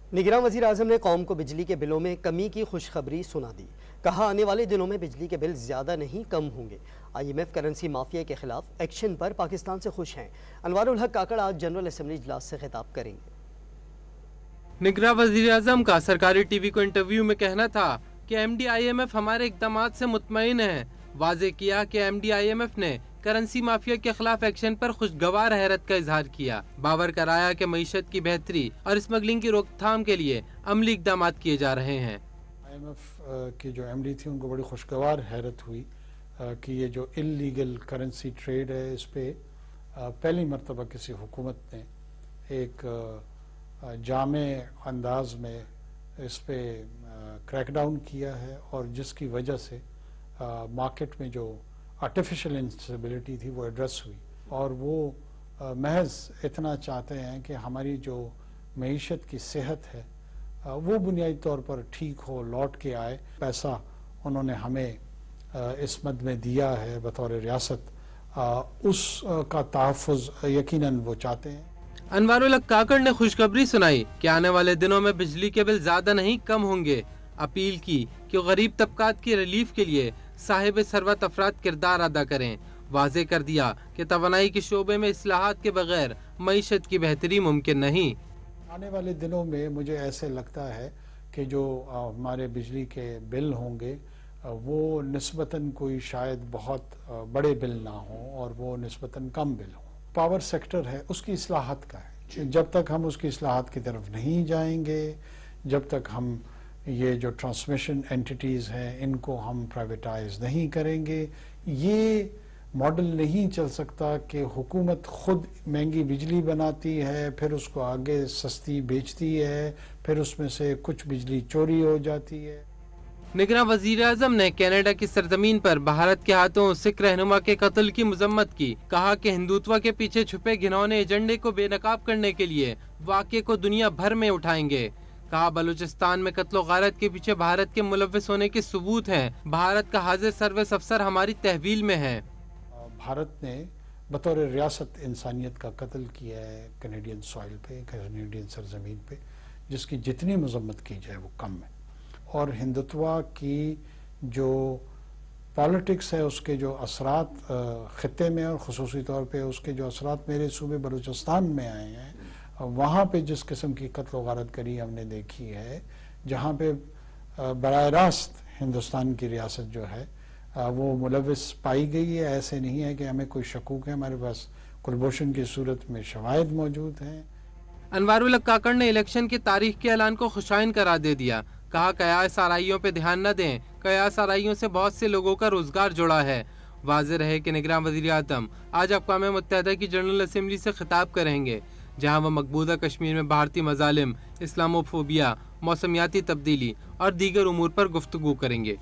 निगरान वज़ीर आज़म ने कौम को बिजली के बिलों में कमी की खुशखबरी सुना दी। कहा आने वाले दिनों में बिजली के बिल ज़्यादा नहीं कम होंगे। IMF करेंसी माफिया के खिलाफ एक्शन पर पाकिस्तान से खुश हैं। अनवारुल हक काकड़ आज जनरल असेंबली इजलास से खिताब करेंगे। निगरान वज़ीर आज़म का सरकारी टीवी को इंटरव्यू में कहना था कि MD IMF हमारे इक़दामात से मुतमईन है। वाज़े किया कि MD IMF ने करेंसी माफिया के खिलाफ एक्शन पर खुशगवार हैरत का इजहार किया। बावर कराया कि मईशत की बेहतरी और स्मगलिंग की रोकथाम के लिए अमली इक़दाम किए जा रहे हैं। IMF की जो MD थी उनको बड़ी खुशगवार हैरत हुई कि ये जो इल्लीगल करेंसी ट्रेड है इस पे पहली मरतबा किसी हुकूमत ने एक जामे अंदाज में इस पे क्रैकडाउन किया है और जिसकी वजह से मार्केट में जो आर्टिफिशियल इंस्टेबिलिटी थी वो एड्रेस हुई और वो महज इतना चाहते हैं कि हमारी जो मईशत की सेहत है वो बुनियादी तौर पर ठीक हो, लौट के आए। पैसा उन्होंने हमें इस मद में दिया है बतौर रियासत, उसका तहफ़्फ़ुज़ यकीनन वो चाहते हैं। अनवारुल हक काकड़ ने खुशखबरी सुनाई कि आने वाले दिनों में बिजली के बिल ज्यादा नहीं कम होंगे। अपील की कि गरीब तबकात की रिलीफ के लिए साहिब सरवत अफराद किरदार अदा करें। वाज़े कर दिया कि तवानाई के शोबे में इस्लाहात के बगैर मईशत की बेहतरी मुमकिन नहीं। आने वाले दिनों में मुझे ऐसे लगता है कि जो हमारे बिजली के बिल होंगे वो निस्बतन कोई शायद बहुत बड़े बिल ना हों और वो निस्बतन कम बिल हों। पावर सेक्टर है उसकी इस्लाहात का है, जब तक हम उसकी इस्लाहात की तरफ नहीं जाएंगे, जब तक हम ये जो ट्रांसमिशन एंटिटीज़ हैं इनको हम प्राइवेटाइज नहीं करेंगे, ये मॉडल नहीं चल सकता कि हुकूमत खुद महंगी बिजली बनाती है, फिर उसको आगे सस्ती बेचती है, फिर उसमें से कुछ बिजली चोरी हो जाती है। निगरान वज़ीर आज़म ने कनाडा की सरजमीन पर भारत के हाथों सिख रहनुमा के कत्ल की मजम्मत की। कहा कि हिंदुत्व के पीछे छुपे घिनौने एजेंडे को बेनकाब करने के लिए वाक़े को दुनिया भर में उठाएंगे। कहा बलूचिस्तान में कत्लो गारत के पीछे भारत के मुलव्विस होने के सबूत हैं। भारत का हाजिर सर्विस अफसर हमारी तहवील में है। भारत ने बतौर रियासत इंसानियत का कत्ल किया है कैनेडियन सॉइल पे, कैनेडियन सरजमीन पे, जिसकी जितनी मजम्मत की जाए वो कम है। और हिंदुत्व की जो पॉलिटिक्स है उसके जो असरात ख़ित्ते में और ख़ुसूसी तौर पे उसके जो असरात मेरे सूबे बलूचिस्तान में आए हैं, वहाँ पे जिस किस्म की कत्ल गारत करी हमने देखी है, जहाँ पे बराह रास्त हिंदुस्तान की रियासत जो है वो मुलव्विस पाई गई है। ऐसे नहीं है कि हमें कोई शकूक है, हमारे पास कुलभूषण की सूरत में शवाहिद मौजूद हैं। अनवारुल हक काकड़ ने इलेक्शन की तारीख के ऐलान को खुशाइन करार दे दिया। कहा कयास आराइयों पे ध्यान न दें, कयास आराइयों से बहुत से लोगों का रोजगार जुड़ा है। वाज़े रहे कि निगरान वज़ीर आज़म आज अक़वाम मुत्तहिदा की जनरल असेंबली से खिताब करेंगे, जहां वह मकबूजा कश्मीर में भारतीय मज़ालिम, इस्लामोफोबिया, मौसमियाती तब्दीली और दीगर उमूर पर गुफ्तगू करेंगे।